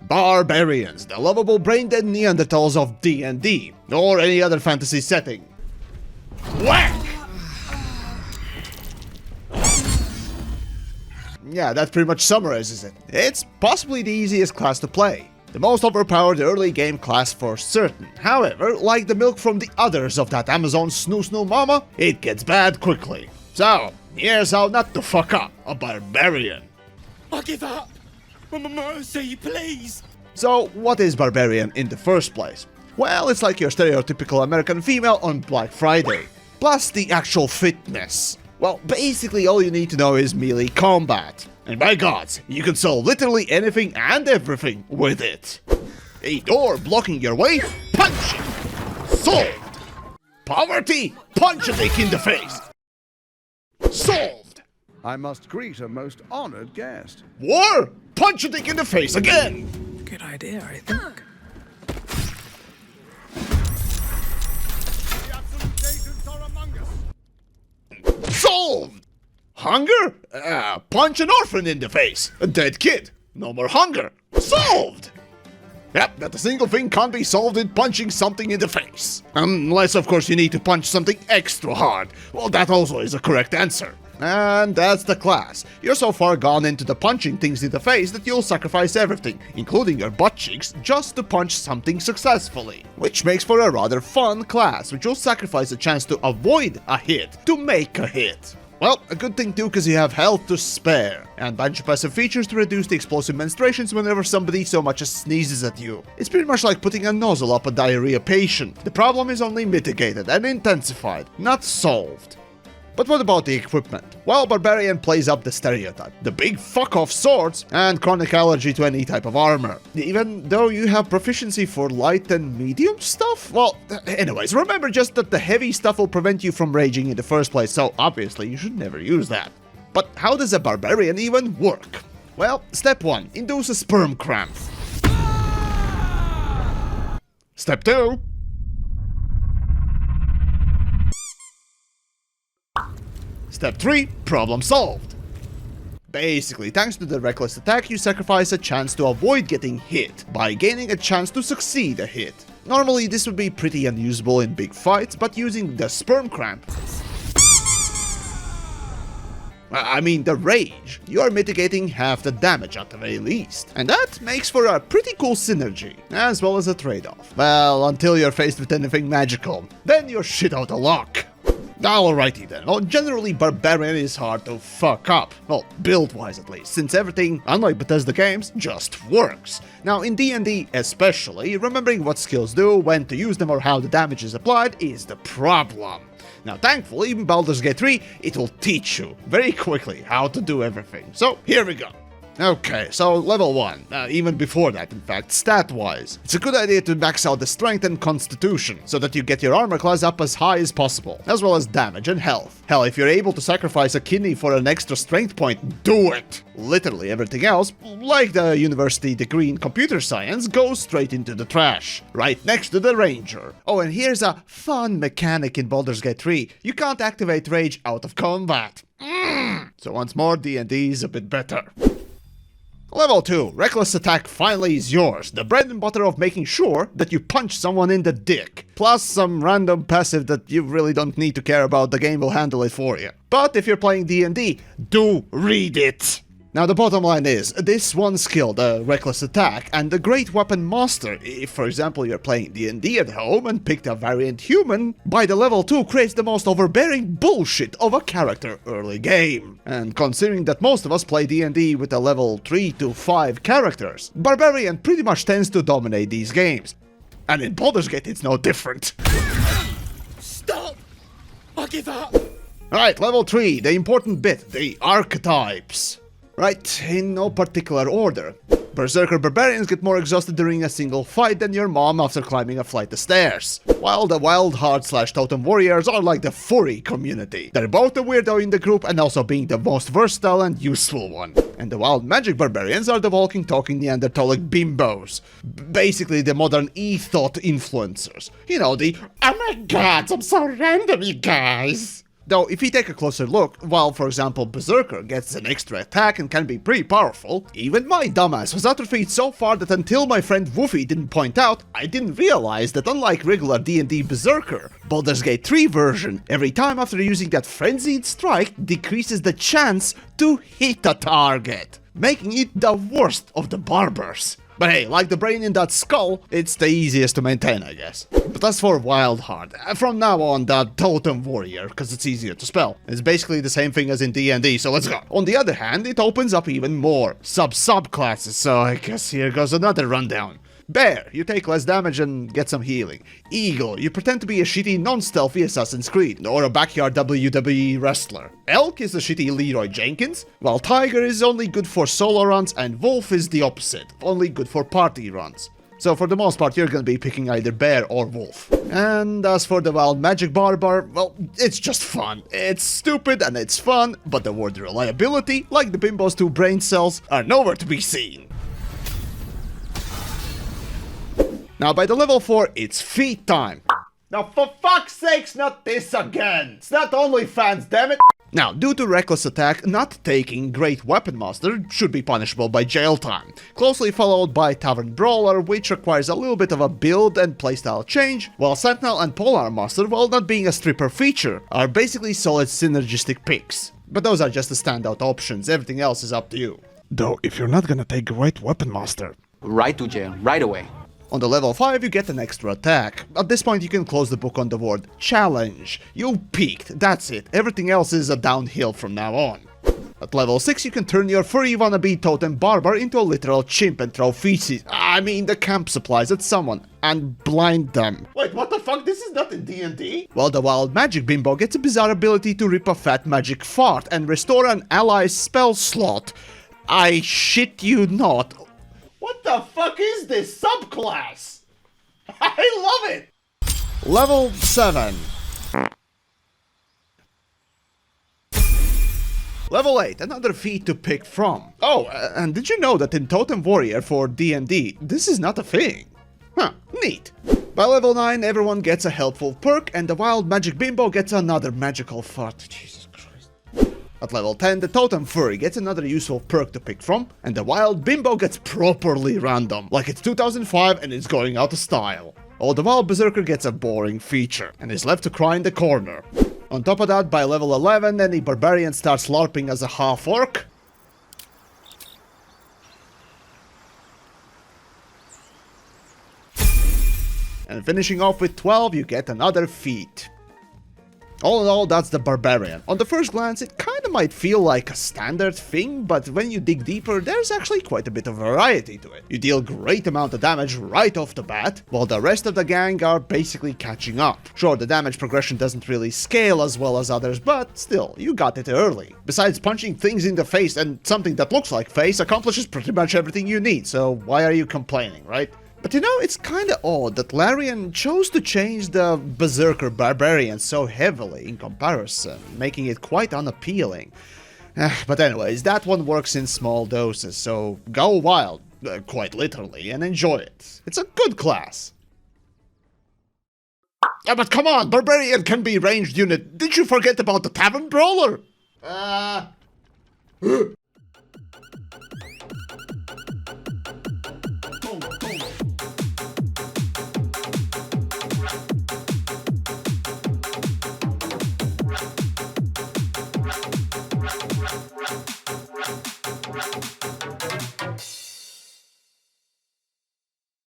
Barbarians, the lovable brain-dead Neanderthals of D&D, or any other fantasy setting. Whack! Yeah, that pretty much summarizes it. It's possibly the easiest class to play. The most overpowered early game class for certain. However, like the milk from the udders of that Amazon snoo mama, it gets bad quickly. So, here's how not to fuck up a barbarian. I give up! Mercy, please! So, what is Barbarian in the first place? Well, it's like your stereotypical American female on Black Friday, plus the actual fitness. Well, basically all you need to know is melee combat. And by gods, you can solve literally anything and everything with it. A door blocking your way? Punch it! Solved! Poverty? Punch a dick in the face! Solved! I must greet a most honored guest. War? Punch a dick in the face again! Good idea, I think. Solved! Hunger? Punch an orphan in the face. A dead kid. No more hunger. Solved! Yep, that a single thing can't be solved in punching something in the face. Unless, of course, you need to punch something extra hard. Well, that also is a correct answer. And that's the class. You're so far gone into the punching things in the face that you'll sacrifice everything, including your butt cheeks, just to punch something successfully. Which makes for a rather fun class, which you'll sacrifice a chance to avoid a hit, to make a hit. Well, a good thing too, because you have health to spare, and bunch of passive features to reduce the explosive menstruations whenever somebody so much as sneezes at you. It's pretty much like putting a nozzle up a diarrhea patient. The problem is only mitigated and intensified, not solved. But what about the equipment? Well, Barbarian plays up the stereotype, the big fuck-off swords, and chronic allergy to any type of armor. Even though you have proficiency for light and medium stuff? Well, anyways, remember just that the heavy stuff will prevent you from raging in the first place, so obviously you should never use that. But how does a Barbarian even work? Well, step 1, induce a sperm cramp. Step 2, Step 3, problem solved. Basically, thanks to the reckless attack, you sacrifice a chance to avoid getting hit, by gaining a chance to succeed a hit. Normally, this would be pretty unusable in big fights, but using the sperm cramp, I mean the rage, you are mitigating half the damage at the very least. And that makes for a pretty cool synergy, as well as a trade-off. Well, until you're faced with anything magical, then you're shit out of luck. Alrighty then. Well, generally Barbarian is hard to fuck up. Well, build-wise at least, since everything, unlike Bethesda games, just works. Now, in D&D especially, remembering what skills do, when to use them, or how the damage is applied is the problem. Now, thankfully, in Baldur's Gate 3, it will teach you very quickly how to do everything. So, here we go. Okay, so level 1, even before that in fact, stat-wise. It's a good idea to max out the strength and constitution, so that you get your armor class up as high as possible, as well as damage and health. Hell, if you're able to sacrifice a kidney for an extra strength point, do it! Literally everything else, like the university degree in computer science, goes straight into the trash, right next to the ranger. Oh, and here's a fun mechanic in Baldur's Gate 3, you can't activate rage out of combat. So once more, D&D is a bit better. Level 2, Reckless Attack finally is yours, the bread and butter of making sure that you punch someone in the dick. Plus some random passive that you really don't need to care about, the game will handle it for you. But if you're playing D&D, do read it! Now the bottom line is, this one skill, the Reckless Attack, and the Great Weapon Master, if for example you're playing D&D at home and picked a variant human, by the level 2 creates the most overbearing bullshit of a character early game. And considering that most of us play D&D with a level 3 to 5 characters, Barbarian pretty much tends to dominate these games. And in Baldur's Gate it's no different. Stop! I give up! Alright, level 3, the important bit, the archetypes. Right, in no particular order. Berserker Barbarians get more exhausted during a single fight than your mom after climbing a flight of stairs. While the Wild Heart / Totem Warriors are like the furry community. They're both the weirdo in the group and also being the most versatile and useful one. And the Wild Magic Barbarians are the walking, talking Neanderthalic bimbos. Basically the modern e-thought influencers. You know, the "oh my god, I'm so random, you guys." Though, if you take a closer look, while for example Berserker gets an extra attack and can be pretty powerful, even my dumbass was atrophied so far that until my friend Woofy didn't point out, I didn't realize that unlike regular D&D Berserker, Baldur's Gate 3 version, every time after using that Frenzied Strike decreases the chance to hit a target, making it the worst of the barbers. But hey, like the brain in that skull, it's the easiest to maintain, I guess. But as for Wild Heart, from now on, the Totem Warrior, because it's easier to spell. It's basically the same thing as in D&D, so let's go. On the other hand, it opens up even more subclasses, so I guess here goes another rundown. Bear, you take less damage and get some healing. Eagle, you pretend to be a shitty non-stealthy Assassin's Creed, or a backyard WWE wrestler. Elk is the shitty Leroy Jenkins, while Tiger is only good for solo runs, and Wolf is the opposite, only good for party runs. So for the most part, you're gonna be picking either Bear or Wolf. And as for the Wild Magic Barbar, well, it's just fun. It's stupid and it's fun, but the word reliability, like the Bimbo's 2 brain cells, are nowhere to be seen. Now by the level 4, it's feat time. Now for fuck's sakes, not this again! It's not OnlyFans, damn it! Now, due to reckless attack, not taking Great Weapon Master should be punishable by jail time, closely followed by Tavern Brawler, which requires a little bit of a build and playstyle change, while Sentinel and Polar Master, while not being a stripper feature, are basically solid synergistic picks. But those are just the standout options, everything else is up to you. Though, if you're not gonna take Great Weapon Master, right to jail, right away. On the level 5, you get an extra attack. At this point, you can close the book on the word challenge. You peaked, that's it. Everything else is a downhill from now on. At level 6, you can turn your furry wannabe totem barbar into a literal chimp and throw feces, the camp supplies at someone, and blind them. Wait, what the fuck? This is not in D&D? Well, the Wild Magic Bimbo gets a bizarre ability to rip a fat magic fart and restore an ally's spell slot. I shit you not. What the fuck is this subclass? I love it! Level 7. Level 8, another feat to pick from. Oh, and did you know that in Totem Warrior for D&D, this is not a thing? Huh, neat. By level 9, everyone gets a helpful perk, and the Wild Magic Bimbo gets another magical fart. Jesus Christ. At level 10, the Totem Furry gets another useful perk to pick from, and the Wild Bimbo gets properly random, like it's 2005 and it's going out of style. While the Wild Berserker gets a boring feature, and is left to cry in the corner. On top of that, by level 11, any Barbarian starts LARPing as a half-orc. And finishing off with 12, you get another feat. All in all, that's the Barbarian. On the first glance, it kinda might feel like a standard thing, but when you dig deeper, there's actually quite a bit of variety to it. You deal great amount of damage right off the bat, while the rest of the gang are basically catching up. Sure, the damage progression doesn't really scale as well as others, but still, you got it early. Besides, punching things in the face and something that looks like face accomplishes pretty much everything you need, so why are you complaining, right? But you know, it's kinda odd that Larian chose to change the Berserker Barbarian so heavily in comparison, making it quite unappealing. But anyways, that one works in small doses, so go wild, quite literally, and enjoy it. It's a good class. But come on, Barbarian can be ranged unit. Did you forget about the Tavern Brawler?